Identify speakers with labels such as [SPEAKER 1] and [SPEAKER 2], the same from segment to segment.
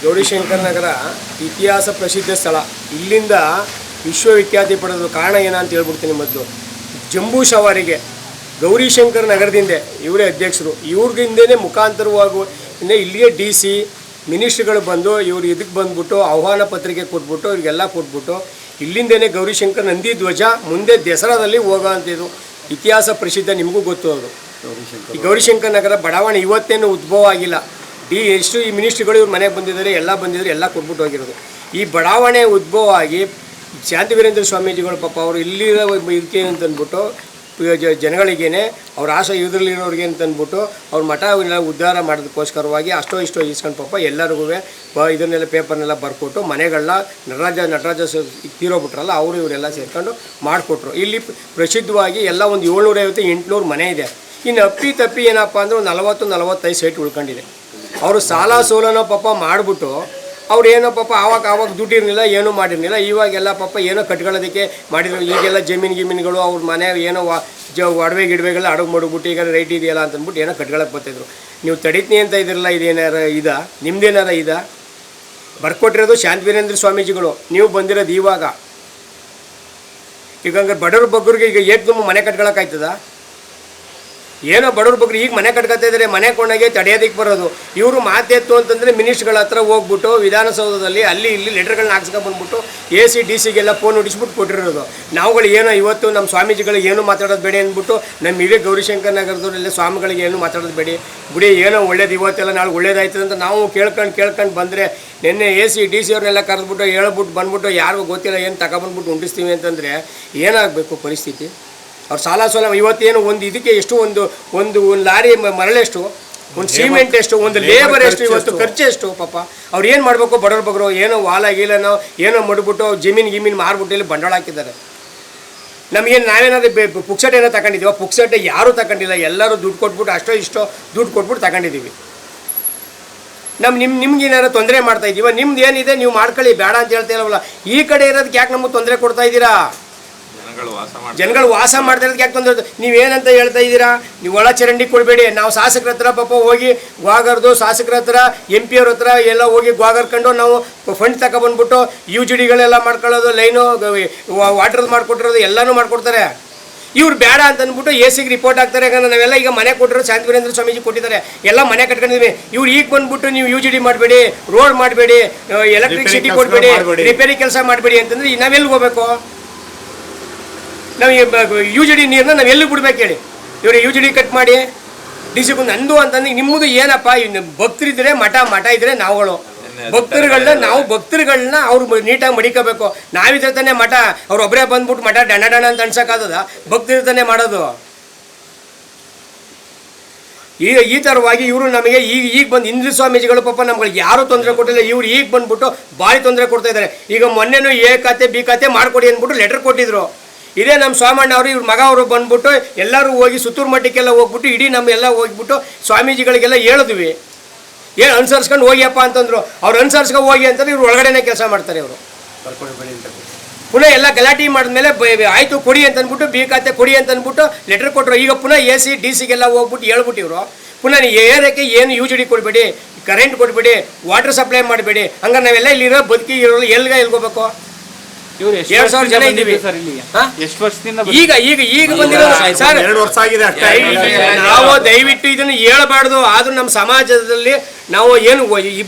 [SPEAKER 1] ಗೌರಿಶಂಕರ ನಗರ ಇತಿಹಾಸ ಪ್ರಸಿದ್ಧ ಸ್ಥಳ. ಇಲ್ಲಿಂದ ವಿಶ್ವವಿಖ್ಯಾತಿ ಪಡೆದ ಕಾರಣ ಏನಂತ ಹೇಳ್ಬಿಡ್ತೀನಿ. ಮೊದಲು ಜಂಬೂ ಸವಾರಿಗೆ ಗೌರಿಶಂಕರ ನಗರದಿಂದ ಇವರೇ ಅಧ್ಯಕ್ಷರು. ಇವ್ರಿಗಿಂದೇ ಮುಖಾಂತರವಾಗುವ ಇಲ್ಲಿಯೇ DC ಮಿನಿಸ್ಟ್ರಿಗಳು ಬಂದು ಇವರು ಇದಕ್ಕೆ ಬಂದ್ಬಿಟ್ಟು ಆಹ್ವಾನ ಪತ್ರಿಕೆ ಕೊಟ್ಬಿಟ್ಟು ಇವ್ರಿಗೆಲ್ಲ ಕೊಟ್ಬಿಟ್ಟು ಇಲ್ಲಿಂದೇ ಗೌರಿಶಂಕರ ನಂದಿ ಧ್ವಜ ಮುಂದೆ ದಸರಾದಲ್ಲಿ ಹೋಗೋ ಅಂತಿದ್ದು ಇತಿಹಾಸ ಪ್ರಸಿದ್ಧ. ನಿಮಗೂ ಗೊತ್ತು ಅದು. ಈ ಗೌರಿಶಂಕರ ನಗರ ಬಡಾವಣೆ ಇವತ್ತೇನು ಉದ್ಭವ ಆಗಿಲ್ಲ. ಎಷ್ಟು ಈ ಮಿನಿಸ್ಟ್ರಿಗಳು ಇವ್ರ ಮನೆಗೆ ಬಂದಿದ್ದಾರೆ, ಎಲ್ಲ ಕೊಟ್ಬಿಟ್ಟು ಹೋಗಿರೋದು. ಈ ಬಡಾವಣೆ ಉದ್ಭವ ಆಗಿ ಶಾಂತಿವೀರೇಂದ್ರ ಸ್ವಾಮೀಜಿಗಳು ಪಾಪ ಅವರು ಇಲ್ಲಿರೋ ಇದಕ್ಕೆ ಅಂತಂದ್ಬಿಟ್ಟು ಜನಗಳಿಗೇನೆ ಅವ್ರ ಆಸೆ ಇದರಲ್ಲಿರೋರಿಗೆ ಅಂತಂದ್ಬಿಟ್ಟು ಅವ್ರ ಮಠ ಉದ್ಧಾರ ಮಾಡೋದಕ್ಕೋಸ್ಕರವಾಗಿ ಅಷ್ಟೋ ಇಷ್ಟೋ ಇಸ್ಕೊಂಡು ಪಾಪ ಎಲ್ಲರಿಗೂ ಇದನ್ನೆಲ್ಲ ಪೇಪರ್ನೆಲ್ಲ ಬರ್ಕೊಟ್ಟು ಮನೆಗಳನ್ನ ನಟರಾಜ ತೀರೋಗ್ಬಿಟ್ರಲ್ಲ ಅವರು ಇವರೆಲ್ಲ ಸೇರ್ಕೊಂಡು ಮಾಡಿಕೊಟ್ರು. ಇಲ್ಲಿ ಪ್ರಸಿದ್ಧವಾಗಿ ಎಲ್ಲ ಒಂದು 750-800 ಮನೆ ಇದೆ. ಇನ್ನು ಅಪ್ಪಿ ತಪ್ಪಿ ಏನಪ್ಪ ಅಂದರೆ ಒಂದು 40-45 ಸೈಟ್ ಉಳ್ಕೊಂಡಿದೆ. ಅವರು ಸಾಲ ಸೋಲನೋ ಪಾಪ ಮಾಡಿಬಿಟ್ಟು ಅವ್ರು ಏನೋ ಪಾಪ ಆವಾಗ ದುಡ್ಡು ಇರಲಿಲ್ಲ, ಏನೂ ಮಾಡಿರಲಿಲ್ಲ. ಇವಾಗೆಲ್ಲ ಪಾಪ ಏನೋ ಕಟ್ಕೊಳ್ಳೋದಕ್ಕೆ ಮಾಡಿದ್ರು. ಈಗೆಲ್ಲ ಜಮೀನುಗಳು ಅವ್ರ ಮನೆ ಏನೋ ಒಡವೆ ಗಿಡವೆಗೆಲ್ಲ ಅಡುಗೆ ಮಡುಗ್ಬಿಟ್ಟು ಈಗ ರೈಟ್ ಇದೆಯಲ್ಲ ಅಂತಂದ್ಬಿಟ್ಟು ಏನೋ ಕಟ್ಕೊಳಕ್ಕೆ ಬರ್ತಿದ್ರು. ನೀವು ತಡೀತೀನಿ ಅಂತ ಇದ್ರಲ್ಲ, ಇದೇನಾರ ನಿಮ್ದೇನಾರ ಬರ್ಕೊಟ್ಟಿರೋದು ಶಾಂತಿವೀರೇಂದ್ರ ಸ್ವಾಮೀಜಿಗಳು. ನೀವು ಬಂದಿರೋದು ಇವಾಗ. ಈಗ ಹಂಗಾರೆ ಬಡವ್ರ ಬಗ್ಗರಿಗೆ ಈಗ ಏಕ್ ಮನೆ ಕಟ್ಕೊಳಕ್ಕಾಯ್ತದ? ಏನೋ ಬಡವ್ರ ಬಗ್ಗೆ ಈಗ ಮನೆ ಕಟ್ಕೊತಾ ಇದ್ದಾರೆ. ಮನೆ ಕೊಂಡಾಗೆ ತಡೆಯೋದಕ್ಕೆ ಬರೋದು. ಇವರು ಮಾತೆತ್ತು ಅಂತಂದರೆ ಮಿನಿಸ್ಟ್ರುಗಳ ಹತ್ರ ಹೋಗ್ಬಿಟ್ಟು ವಿಧಾನಸೌಧದಲ್ಲಿ ಅಲ್ಲಿ ಇಲ್ಲಿ ಲೆಟರ್ಗಳನ್ನ ಹಾಕ್ಸ್ಕೊಂಡ್ಬಂದ್ಬಿಟ್ಟು AC DC ಫೋನ್ ಹೊಡಿಸ್ಬಿಟ್ಟು ಕೊಟ್ಟಿರೋದು. ನಾವುಗಳು ಏನೋ ಇವತ್ತು ನಮ್ಮ ಸ್ವಾಮೀಜಿಗಳಿಗೆ ಏನು ಮಾತಾಡೋದು ಬೇಡಿ ಅಂದ್ಬಿಟ್ಟು ನಮ್ಮ ಇದೇ ಗೌರಿಶಂಕರ ನಗರದವರೆಲ್ಲ ಸ್ವಾಮಿಗಳಿಗೆ ಏನು ಮಾತಾಡೋದು ಬೇಡಿ ಬಿಡಿ, ಏನೋ ಒಳ್ಳೇದು ಇವತ್ತೆಲ್ಲ ನಾಳೆ ಒಳ್ಳೇದಾಯ್ತದೆ ಅಂತ ನಾವು ಕೇಳ್ಕೊಂಡು ಬಂದರೆ ನಿನ್ನೆ AC DC ಅವ್ರನ್ನೆಲ್ಲ ಕರೆದ್ಬಿಟ್ಟು ಹೇಳ್ಬಿಟ್ಟು ಬಂದ್ಬಿಟ್ಟು ಯಾರಿಗೂ ಗೊತ್ತಿಲ್ಲ ಏನು ತಗೊಬಂದ್ಬಿಟ್ಟು ಉಂಟಿಸ್ತೀವಿ ಅಂತಂದರೆ ಏನಾಗಬೇಕು ಪರಿಸ್ಥಿತಿ? ಅವ್ರು ಸಾಲ ಇವತ್ತೇನು ಒಂದು ಇದಕ್ಕೆ ಎಷ್ಟು ಒಂದು ಲಾರಿ ಮರಳೆಷ್ಟು, ಒಂದು ಸಿಮೆಂಟ್ ಎಷ್ಟು, ಒಂದು ಲೇಬರ್ ಎಷ್ಟು, ಇವತ್ತು ಖರ್ಚು ಎಷ್ಟು? ಪಾಪ ಅವ್ರು ಏನು ಮಾಡಬೇಕು? ಬಡವ್ರ ಬಗ್ಗರು ಏನೋ ಗೀಲನೋ ಏನೋ ಮಾಡಿಬಿಟ್ಟು ಜಮೀನು ಮಾರ್ಬಿಟ್ಟು ಇಲ್ಲಿ ಬಂಡವಾಳ ಹಾಕಿದ್ದಾರೆ. ನಮಗೇನು ನಾವೇನಾದ್ರು ಪುಕ್ಸಟೆ ಏನೋ ತಗೊಂಡಿದ್ದೀವ? ಪುಕ್ಸಟೆ ಯಾರೂ ತಗೊಂಡಿಲ್ಲ. ಎಲ್ಲರೂ ದುಡ್ಡು ಕೊಟ್ಬಿಟ್ಟು ಅಷ್ಟೋ ಇಷ್ಟೋ ದುಡ್ಡು ಕೊಟ್ಬಿಟ್ಟು ತಗೊಂಡಿದ್ದೀವಿ. ನಿಮ್ಗೆ ಏನಾರು ತೊಂದರೆ ಮಾಡ್ತಾ ಇದ್ದೀವ? ನಿಮ್ದು ಏನಿದೆ ನೀವು ಮಾಡ್ಕೊಳ್ಳಿ, ಬೇಡ ಅಂತ ಹೇಳ್ತಾ ಇಲ್ಲವಲ್ಲ. ಈ ಕಡೆ ಇರೋದಕ್ಕೆ ಯಾಕೆ ನಮಗೆ ತೊಂದರೆ ಕೊಡ್ತಾ ಇದ್ದೀರಾ? ಜನಗಳು ವಾಸ ಮಾಡ್ತಾ ಇರೋದಕ್ಕೆ ಯಾಕೆ ತೊಂದರೆ? ನೀವೇನಂತ ಹೇಳ್ತಾ ಇದ್ದೀರಾ? ನೀವು ಒಳ ಚರಂಡಿ ಕೊಡಬೇಡಿ. ನಾವು ಶಾಸಕರ ಹತ್ರ ಪಾಪ ಹೋಗಿ ಗ್ವಾಗರ್ದು ಶಾಸಕರ ಹತ್ರ MP ಅವ್ರ ಹತ್ರ ಎಲ್ಲ ಹೋಗಿ ಗ್ವಾಗರ್ಕೊಂಡು ನಾವು ಫಂಡ್ ತಗೊಬಂದ್ಬಿಟ್ಟು UGDಗಳೆಲ್ಲ ಮಾಡ್ಕೊಳ್ಳೋದು, ಲೈನು ವಾಟರ್ ಮಾಡಿಕೊಟ್ಟಿರೋದು ಎಲ್ಲನೂ ಮಾಡಿಕೊಡ್ತಾರೆ. ಇವ್ರು ಬೇಡ ಅಂತ ಅಂದ್ಬಿಟ್ಟು AC ರಿಪೋರ್ಟ್ ಆಗ್ತಾರೆ. ಯಾಕಂದ್ರೆ ನಾವೆಲ್ಲ ಈಗ ಮನೆ ಕೊಟ್ಟಿರೋ ಶಾಂತಿವೀರೇಂದ್ರ ಸ್ವಾಮೀಜಿ ಕೊಟ್ಟಿದ್ದಾರೆ, ಎಲ್ಲ ಮನೆ ಕಟ್ಕೊಂಡಿದ್ದೀವಿ. ಇವ್ರು ಈಗ ಬಂದ್ಬಿಟ್ಟು ನೀವು UGD ಮಾಡಬೇಡಿ, ರೋಡ್ ಮಾಡಬೇಡಿ, ಎಲೆಕ್ಟ್ರಿಸಿಟಿ ಕೊಡಬೇಡಿ, ರಿಪೇರಿ ಕೆಲಸ ಮಾಡಬೇಡಿ ಅಂತಂದ್ರೆ ನಾವೆಲ್ಲಿಗೆ ಹೋಗ್ಬೇಕು? ನಾವು UGD ನೀರನ್ನ ನಾವು ಎಲ್ಲಿ ಬಿಡ್ಬೇಕು ಹೇಳಿ? ಇವರು UGD ಕಟ್ ಮಾಡಿ DC ನಂದು ಅಂತಂದ್ರೆ ನಿಮ್ಮದು ಏನಪ್ಪ? ಭಕ್ತರಿದ್ರೆ ಮಠ ಇದ್ರೆ ನಾವುಗಳು ಭಕ್ತರುಗಳನ್ನ ಅವ್ರು ನೀಟಾಗಿ ಮಡಿಕೋಬೇಕು. ನಾವಿದ್ರೆ ತಾನೇ ಮಠ. ಅವ್ರು ಒಬ್ಬರೇ ಬಂದ್ಬಿಟ್ಟು ಮಠ ಡಣ ಅಂತ ಅನ್ಸಕ್ಕಾಗದ? ಭಕ್ತರು ತಾನೇ ಮಾಡೋದು. ಈ ಥರವಾಗಿ ಇವರು ನಮಗೆ ಈಗ ಬಂದು ಇಂದ್ರ ಸ್ವಾಮೀಜಿಗಳು ಪಾಪ ನಮ್ಗಳಿಗೆ ಯಾರೂ ತೊಂದರೆ ಕೊಟ್ಟಿಲ್ಲ. ಇವ್ರು ಈಗ ಬಂದ್ಬಿಟ್ಟು ಭಾರಿ ತೊಂದರೆ ಕೊಡ್ತಾ ಇದ್ದಾರೆ. ಈಗ ಮೊನ್ನೆನೂ A ಖಾತೆ B ಖಾತೆ ಮಾಡಿಕೊಡಿ ಅಂದ್ಬಿಟ್ಟು ಲೆಟರ್ ಕೊಟ್ಟಿದ್ರು. ಇದೇ ನಮ್ಮ ಸ್ವಾಮಣ್ಣ ಅವರು ಇವ್ರ ಮಗ ಅವರು ಬಂದ್ಬಿಟ್ಟು ಎಲ್ಲರೂ ಹೋಗಿ ಸುತ್ತೂರು ಮಠಕ್ಕೆಲ್ಲ ಹೋಗ್ಬಿಟ್ಟು ಇಡೀ ನಮ್ಮೆಲ್ಲ ಹೋಗ್ಬಿಟ್ಟು ಸ್ವಾಮೀಜಿಗಳಿಗೆಲ್ಲ ಹೇಳಿದ್ವಿ, ಅನುಸರಿಸ್ಕೊಂಡು ಹೋಗಿಯಪ್ಪ ಅಂತಂದ್ರು. ಅವ್ರು ಅನುಸರಿಸ್ಕೊಂಡು ಹೋಗಿ ಅಂತಂದ್ರೆ ಇವ್ರು ಒಳಗಡೆನೇ ಕೆಲಸ ಮಾಡ್ತಾರೆ. ಅವರು ಪುನಃ ಎಲ್ಲ ಗಲಾಟೆ ಮಾಡಿದ್ಮೇಲೆ ಆಯಿತು ಕೊಡಿ ಅಂತಂದ್ಬಿಟ್ಟು B ಖಾತೆ ಕೊಡಿ ಅಂತಂದ್ಬಿಟ್ಟು ಲೆಟರ್ ಕೊಟ್ಟರು. ಈಗ ಪುನಃ AC DC ಹೋಗ್ಬಿಟ್ಟು ಹೇಳ್ಬಿಟ್ಟು ಇವರು ಪುನಃ ಏರಕ್ಕೆ ಏನು UGD ಕೊಡಬೇಡಿ, ಕರೆಂಟ್ ಕೊಡಬೇಡಿ, ವಾಟರ್ ಸಪ್ಲೈ ಮಾಡಬೇಡಿ. ಹಂಗಾರೆ ನಾವೆಲ್ಲ ಇಲ್ಲಿರೋ ಬದುಕಿ ಇರೋರು ಎಲ್ಗೋಬೇಕು? 2,000 ಜನ ಇದ್ದೀವಿ. ಈಗ ಬಂದಿರೋದು ಸರ್
[SPEAKER 2] 2 ವರ್ಷ ಆಗಿದೆ.
[SPEAKER 1] ನಾವು ದಯವಿಟ್ಟು ಇದನ್ನು ಹೇಳಬಾರ್ದು. ಆದ್ರೂ ನಮ್ಮ ಸಮಾಜದಲ್ಲಿ ನಾವು ಏನು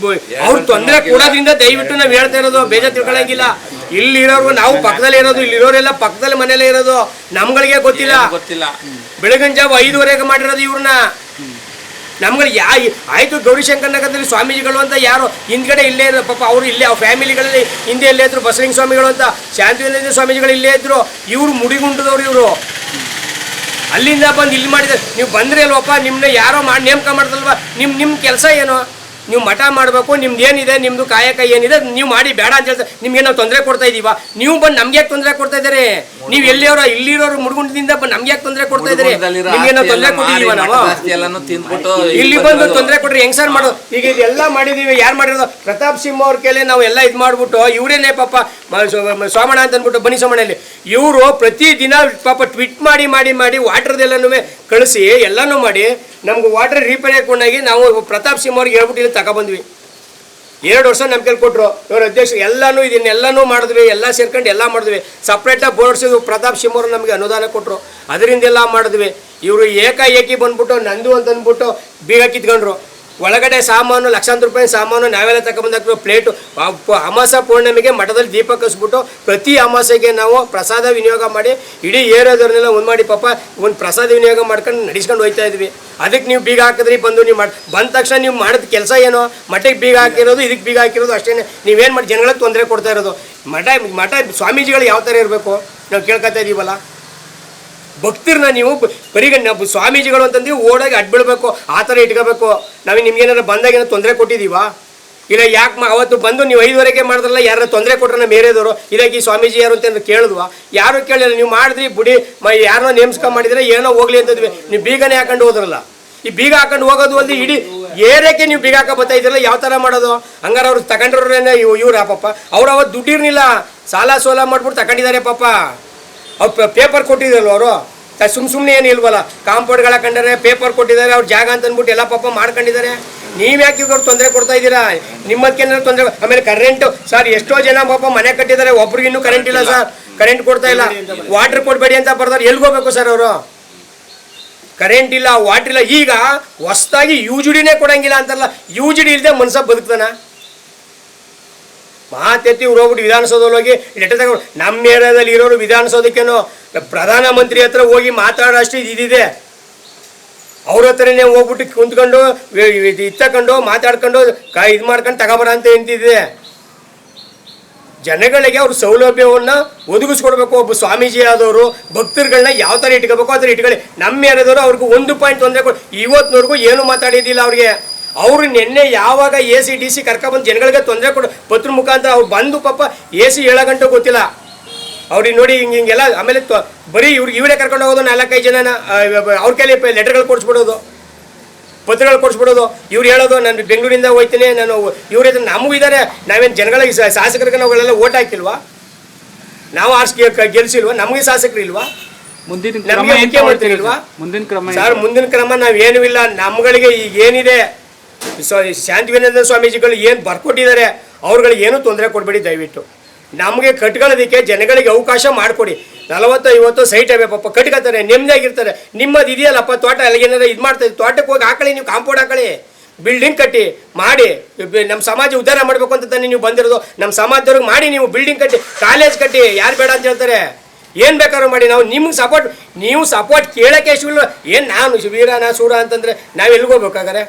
[SPEAKER 1] ಅವ್ರು ತೊಂದರೆ ಕೊಡೋದ್ರಿಂದ ದಯವಿಟ್ಟು ನಾವು ಹೇಳ್ತಾ ಇರೋದು, ಬೇಜಾರು ತಿಳ್ಕೊಳ್ಳಂಗಿಲ್ಲ. ಇಲ್ಲಿರೋರು ನಾವು ಪಕ್ಕದಲ್ಲೇ ಇರೋದು, ಇಲ್ಲಿರೋರೆಲ್ಲ ಪಕ್ಕದಲ್ಲಿ ಮನೇಲೇ ಇರೋದು. ನಮ್ಗಳಿಗೆ ಗೊತ್ತಿಲ್ಲ. ಬೆಳಗಿನ ಜಾವ 5:30ಗೆ ಮಾಡಿರೋದು ಇವ್ರನ್ನ. ನಮ್ಗಳಿಗೆ ಆಯಿತು ಗೌರಿಶಂಕರ ನಗರದಲ್ಲಿ ಸ್ವಾಮೀಜಿಗಳು ಅಂತ ಯಾರು ಹಿಂದ್ಗಡೆ ಇಲ್ಲೇ ಇದ್ರು ಪಾಪ. ಅವರು ಇಲ್ಲೇ ಅವ್ರ ಫ್ಯಾಮಿಲಿಗಳಲ್ಲಿ ಹಿಂದೆ ಇಲ್ಲೇ ಇದ್ರು. ಬಸವಲಿಂಗ ಸ್ವಾಮಿಗಳು ಅಂತ ಶಾಂತಿವೀರೇಂದ್ರ ಸ್ವಾಮೀಜಿಗಳು ಇಲ್ಲೇ ಇದ್ರು. ಇವರು ಮುಡಿಗುಂಟದವ್ರು. ಇವರು ಅಲ್ಲಿಂದ ಬಂದು ಇಲ್ಲಿ ಮಾಡಿದ್ದಾರೆ. ನೀವು ಬಂದ್ರೆ ಅಲ್ವಪ್ಪ, ನಿಮ್ಮನ್ನ ಯಾರೋ ನೇಮಕ ಮಾಡ್ದಲ್ವ? ನಿಮ್ಮ ಕೆಲಸ ಏನು? ನೀವು ಮಠ ಮಾಡಬೇಕು. ನಿಮ್ದು ಏನಿದೆ, ನಿಮ್ಮದು ಕಾಯಕ ಏನಿದೆ ನೀವು ಮಾಡಿ, ಬೇಡ ಅಂತ ಹೇಳ್ತಾರೆ. ನಿಮ್ಗೆ ನಾವು ತೊಂದರೆ ಕೊಡ್ತಾ ಇದ್ದೀವ? ನೀವು ಬಂದು ನಮ್ಗೆ ಯಾಕೆ ತೊಂದರೆ ಕೊಡ್ತಾ ಇದ್ದಾರೆ? ನೀವು ಎಲ್ಲಿಯವರು ಇಲ್ಲಿರೋರು ಮುಡ್ಗುಂಟದಿಂದ ಬಂದು ನಮ್ಗೆ ಯಾಕೆ ತೊಂದರೆ ಕೊಡ್ತಾ ಇದ್ದಾರೆ? ನಿಮ್ಗೆ ನಾವು ತೊಂದರೆ ಕೊಟ್ಟಿದ್ದೀವ? ನಾವು ಇಲ್ಲಿ ಬಂದು ತೊಂದರೆ ಕೊಟ್ರೆ ಹೆಂಗ್ ಸರ್ ಮಾಡೋದು? ಈಗ ಇದೆಲ್ಲ ಮಾಡಿದೀವಿ. ಯಾರು ಮಾಡಿರೋದು? ಪ್ರತಾಪ್ ಸಿಂಹ ಅವ್ರ ಕೇಳಿ ನಾವು ಎಲ್ಲ ಇದು ಮಾಡ್ಬಿಟ್ಟು ಇವರೇನೆ ಪಾಪ ಸೋಮಣ್ಣ ಅಂತ ಅಂದ್ಬಿಟ್ಟು ಬನ್ನಿ ಸೋಮಣ್ಣಲ್ಲಿ ಇವರು ಪ್ರತಿದಿನ ಪಾಪ ಟ್ವಿಟ್ ಮಾಡಿ ವಾಟರ್ದೆಲ್ಲನೂ ಕಳಿಸಿ ಎಲ್ಲನೂ ಮಾಡಿ ನಮ್ಗೆ ವಾಟರ್ ರಿಪೇರಿ ಕೊಂಡಾಗಿ ನಾವು ಪ್ರತಾಪ್ ಸಿಂಹ ಅವ್ರಿಗೆ ಹೇಳ್ಬಿಟ್ಟು ಇಲ್ಲಿ ತಗೊಬಂದ್ವಿ. 2 ವರ್ಷ ನಮ್ಮ ಕೈಲಿ ಕೊಟ್ಟರು. ಇವ್ರ ಅಧ್ಯಕ್ಷರು ಎಲ್ಲನೂ ಇದನ್ನೆಲ್ಲನೂ ಮಾಡಿದ್ವಿ, ಎಲ್ಲ ಸೇರ್ಕೊಂಡು ಎಲ್ಲ ಮಾಡಿದ್ವಿ. ಸಪ್ರೇಟಾಗಿ ಬೋರ್ಡ್ಸಿದ್ವು. ಪ್ರತಾಪ್ ಸಿಂಹರು ನಮಗೆ ಅನುದಾನ ಕೊಟ್ಟರು, ಅದರಿಂದೆಲ್ಲ ಮಾಡಿದ್ವಿ. ಇವರು ಏಕಾಏಕಿ ಬಂದ್ಬಿಟ್ಟು ನಂದು ಅಂತ ಅಂದ್ಬಿಟ್ಟು ಬೀಗ ಕಿತ್ಕೊಂಡ್ರು. ಒಳಗಡೆ ಸಾಮಾನು ಲಕ್ಷಾಂತರ ರೂಪಾಯಿ ಸಾಮಾನು ನಾವೆಲ್ಲ ತಗೊಂಬಂದಾಕ್ರು. ಪ್ಲೇಟು ಅಮಾಸ ಪೂರ್ಣಿಮೆಗೆ ಮಠದಲ್ಲಿ ದೀಪ ಕಸ್ಬಿಟ್ಟು ಪ್ರತಿ ಅಮಾಸೆಗೆ ನಾವು ಪ್ರಸಾದ ವಿನಿಯೋಗ ಮಾಡಿ ಇಡೀ ಏರಿಯಾದವ್ರನ್ನೆಲ್ಲ ಒಂದು ಮಾಡಿ ಪಾಪ ಒಂದು ಪ್ರಸಾದ ವಿನಿಯೋಗ ಮಾಡ್ಕೊಂಡು ನಡೆಸ್ಕೊಂಡು ಹೋಗ್ತಾ ಇದ್ವಿ. ಅದಕ್ಕೆ ನೀವು ಬೀಗ ಹಾಕಿದ್ರಿ, ಬಂದು ನೀವು ಬಂದ ತಕ್ಷಣ ನೀವು ಮಾಡಿದ ಕೆಲಸ ಏನೋ ಮಠಕ್ಕೆ ಬೀಗ ಹಾಕಿರೋದು, ಇದಕ್ಕೆ ಬೀಗ ಹಾಕಿರೋದು ಅಷ್ಟೇ. ನೀವೇನು ಮಾಡಿ ಜನಗಳಿಗೆ ತೊಂದರೆ ಕೊಡ್ತಾ ಇರೋದು. ಮಠ ಸ್ವಾಮೀಜಿಗಳು ಯಾವ ಥರ ಇರಬೇಕು ನಾವು ಕೇಳ್ಕೊತಾ ಇದ್ದೀವಲ್ಲ. ಭಕ್ತರನ್ನ ನೀವು ಬರೀ ಸ್ವಾಮೀಜಿಗಳು ಅಂತಂದು ಓಡಾಗಿ ಅಡ್ಬಿಡ್ಬೇಕು, ಆ ಥರ ಇಟ್ಕೋಬೇಕು. ನಾವು ನಿಮ್ಗೇನಾರು ಬಂದಾಗ ಏನೋ ತೊಂದರೆ ಕೊಟ್ಟಿದ್ದೀವಾ? ಇಲ್ಲ ಯಾಕೆ ಅವತ್ತು ಬಂದು ನೀವು 5:30 ಮಾಡಿದ್ರಲ್ಲ, ಯಾರು ತೊಂದರೆ ಕೊಟ್ರೆ ಬೇರೆದವರು ಇದಕ್ಕೆ ಈ ಸ್ವಾಮೀಜಿ ಯಾರು ಅಂತ ಕೇಳಿದ್ವಾ? ಯಾರು ಕೇಳಿಲ್ಲ. ನೀವು ಮಾಡಿದ್ರಿ ಬುಡಿ ಯಾರನ್ನೋ ನೇಮಸ್ಕೊಂಡು ಮಾಡಿದ್ರೆ ಏನೋ ಹೋಗ್ಲಿ ಅಂತದ್ವಿ. ನೀವು ಬೀಗನೇ ಹಾಕೊಂಡು ಹೋದ್ರಲ್ಲ. ಈ ಬೀಗ ಹಾಕೊಂಡು ಹೋಗೋದು ಅಲ್ಲಿ ಇಡೀ ಏರಿಯಾಕ್ಕೆ ನೀವು ಬೀಗ ಹಾಕೋ ಬರ್ತಾ ಇದ್ರಲ್ಲ, ಯಾವ ಥರ ಮಾಡೋದು? ಹಂಗಾರೆ ಅವ್ರು ತಗೊಂಡ್ರೇನೆ ಇವ್ರು ಪಾಪ. ಅವ್ರು ಅವತ್ತು ದುಡ್ಡಿರ್ನಿಲ್ಲ, ಸಾಲ ಸೋಲ ಮಾಡ್ಬಿಟ್ಟು ತಗೊಂಡಿದ್ದಾರೆ ಪಾಪ. ಅವ್ರು ಪೇಪರ್ ಕೊಟ್ಟಿದ್ರಲ್ವ ಅವರು, ಸುಮ್ಮನೆ ಏನು ಇಲ್ವಲ್ಲ. ಕಾಂಪೌಂಡ್ಗಳ ಕಂಡರೆ ಪೇಪರ್ ಕೊಟ್ಟಿದ್ದಾರೆ, ಅವ್ರ ಜಾಗ ಅಂತ ಅಂದ್ಬಿಟ್ಟು ಎಲ್ಲ ಪಾಪ ಮಾಡ್ಕೊಂಡಿದ್ದಾರೆ. ನೀವು ಯಾಕೆ ಇವ್ರು ತೊಂದರೆ ಕೊಡ್ತಾ ಇದ್ದೀರಾ? ನಿಮ್ಮದಕ್ಕೇನಾದ್ರು ತೊಂದರೆ. ಆಮೇಲೆ ಕರೆಂಟು ಸರ್, ಎಷ್ಟೋ ಜನ ಪಾಪ ಮನೆ ಕಟ್ಟಿದ್ದಾರೆ, ಒಬ್ರಿಗೆ ಇನ್ನೂ ಕರೆಂಟ್ ಇಲ್ಲ ಸರ್, ಕರೆಂಟ್ ಕೊಡ್ತಾ ಇಲ್ಲ. ವಾಟ್ರ್ ಕೊಡಬೇಡಿ ಅಂತ ಬರ್ತಾರೆ, ಎಲ್ಗೋಗ್ಬೇಕು ಸರ್ ಅವರು? ಕರೆಂಟ್ ಇಲ್ಲ, ವಾಟ್ರ್ ಇಲ್ಲ. ಈಗ ಹೊಸ್ದಾಗಿ ಯುಜಿಡಿನೇ ಕೊಡಂಗಿಲ್ಲ ಅಂತಾರಲ್ಲ, ಯುಜಿಡಿ ಇಲ್ಲದೆ ಮನ್ಸ ಬದುಕ್ತಾನ? ಮಾತೆತ್ತಿ ಇವ್ರು ಹೋಗ್ಬಿಟ್ಟು ವಿಧಾನಸೌಧದಲ್ಲಿ ಹೋಗಿ ಲೆಟರ್ ತಗೊಂಡು, ನಮ್ಮ ಏರಿಯಾದಲ್ಲಿ ಇರೋರು ವಿಧಾನಸೌಧಕ್ಕೇನೋ ಪ್ರಧಾನಮಂತ್ರಿ ಹತ್ರ ಹೋಗಿ ಮಾತಾಡೋ ಅಷ್ಟು ಇದಿದೆ. ಅವ್ರ ಹತ್ರನೇ ಹೋಗ್ಬಿಟ್ಟು ಕುಂತ್ಕೊಂಡು ಇತ್ತಕೊಂಡು ಮಾತಾಡ್ಕೊಂಡು ಇದು ಮಾಡ್ಕೊಂಡು ತಗೊಬರ ಅಂತ ಎಂತಿದೆ. ಜನಗಳಿಗೆ ಅವ್ರ ಸೌಲಭ್ಯವನ್ನು ಒದಗಿಸ್ಕೊಡ್ಬೇಕು. ಒಬ್ಬ ಸ್ವಾಮೀಜಿ ಆದವರು ಭಕ್ತರುಗಳನ್ನ ಯಾವ ಥರ ಇಟ್ಕೋಬೇಕು ಆ ಥರ ಇಟ್ಕೊಳ್ಳಿ. ನಮ್ಮ ಏರಿಯಾದವರು ಅವ್ರಿಗೆ 1 ಪಾಯಿಂಟ್ ತೊಂದರೆ ಕೊಡಿ. ಇವತ್ತಿನವರೆಗೂ ಏನು ಮಾತಾಡಿದ್ದಿಲ್ಲ ಅವ್ರಿಗೆ. ಅವರು ನಿನ್ನೆ ಯಾವಾಗ AC/DC ಕರ್ಕೊಬಂದು ಜನಗಳಿಗೆ ತೊಂದರೆ ಕೊಡು ಪತ್ರ ಮುಖಾಂತರ ಅವ್ರು ಬಂದು ಪಾಪ AC 7 ಗಂಟೆ ಗೊತ್ತಿಲ್ಲ ಅವ್ರಿಗೆ ನೋಡಿ ಹಿಂಗೆಲ್ಲ. ಆಮೇಲೆ ಬರೀ ಇವರೇ ಕರ್ಕೊಂಡು ಹೋಗೋದು 4-5 ಜನನ ಅವ್ರ ಕೈಲಿ ಲೆಟರ್ಗಳು ಕೊಡಿಸ್ಬಿಡೋದು, ಪತ್ರಗಳು ಕೊಡಿಸ್ಬಿಡೋದು. ಇವ್ರು ಹೇಳೋದು ನಾನು ಬೆಂಗಳೂರಿಂದ ಹೋಗ್ತೀನಿ, ನಾನು ಇವ್ರ ನಮಗೂ ಇದ್ದಾರೆ. ನಾವೇನು ಜನಗಳಿಗೆ ಶಾಸಕರಿಗೆ ನಾವುಗಳೆಲ್ಲ ಓಟ್ ಹಾಕಿಲ್ವಾ? ನಾವು ಗೆಲ್ಸಿಲ್ವಾ? ನಮಗೆ ಶಾಸಕರು ಇಲ್ವಾ? ನಮಗೆ ಮುಖ್ಯಮಂತ್ರಿ ಇಲ್ವಾ? ಸರ್, ಮುಂದಿನ ಕ್ರಮ ನಾವೇನೂ ಇಲ್ಲ. ನಮ್ಗಳಿಗೆ ಈಗ ಏನಿದೆ ಶಾಂತಿವಿನಂದ ಸ್ವಾಮೀಜಿಗಳು ಏನು ಬರ್ಕೊಟ್ಟಿದ್ದಾರೆ, ಅವ್ರುಗಳಿಗೆ ಏನೂ ತೊಂದರೆ ಕೊಡಬೇಡಿ ದಯವಿಟ್ಟು. ನಮಗೆ ಕಟ್ಕೊಳ್ಳೋದಕ್ಕೆ ಜನಗಳಿಗೆ ಅವಕಾಶ ಮಾಡಿಕೊಡಿ. 40-50 ಸೈಟ್ ಅವೇ ಪಾಪ, ಕಟ್ಕೊತಾರೆ, ನೆಮ್ಮದಿಯಾಗಿರ್ತಾರೆ. ನಿಮ್ಮದು ಇದೆಯಲ್ಲಪ್ಪ ತೋಟ, ಅಲ್ಲಿಗೇನಾರ ಇದು ಮಾಡ್ತಾರೆ, ತೋಟಕ್ಕೆ ಹೋಗಿ ಹಾಕೊಳ್ಳಿ, ನೀವು ಕಾಂಪೌಂಡ್ ಹಾಕೊಳ್ಳಿ, ಬಿಲ್ಡಿಂಗ್ ಕಟ್ಟಿ ಮಾಡಿ. ನಮ್ಮ ಸಮಾಜ ಉದ್ಧಾರ ಮಾಡಬೇಕು ಅಂತ ತಾನೇ ನೀವು ಬಂದಿರೋದು. ನಮ್ಮ ಸಮಾಜದವ್ರಿಗೆ ಮಾಡಿ, ನೀವು ಬಿಲ್ಡಿಂಗ್ ಕಟ್ಟಿ, ಕಾಲೇಜ್ ಕಟ್ಟಿ, ಯಾರು ಬೇಡ ಅಂತ ಹೇಳ್ತಾರೆ? ಏನು ಬೇಕಾದ್ರೂ ಮಾಡಿ. ನಾವು ನಿಮ್ಗೆ ಸಪೋರ್ಟ್, ನೀವು ಸಪೋರ್ಟ್ ಕೇಳೋಕ್ಕೆ ಎಷ್ಟು ಏನು ನಾನು ವೀರನ ಸೂರ ಅಂತಂದರೆ ನಾವು ಎಲ್ಲಿಗೋಗ್ಬೇಕಾಗಾರೆ?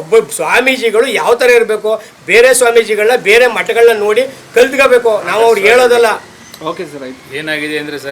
[SPEAKER 1] ಒಬ್ಬ ಸ್ವಾಮೀಜಿಗಳು ಯಾವ ಥರ ಇರಬೇಕು, ಬೇರೆ ಸ್ವಾಮೀಜಿಗಳನ್ನ ಬೇರೆ ಮಠಗಳನ್ನ ನೋಡಿ ಕಲ್ತ್ಕೋಬೇಕು. ನಾವು ಅವ್ರಿಗೆ ಹೇಳೋದಲ್ಲ.
[SPEAKER 2] ಓಕೆ ಸರ್, ಆಯ್ತು. ಏನಾಗಿದೆ ಅಂದರೆ ಸರ್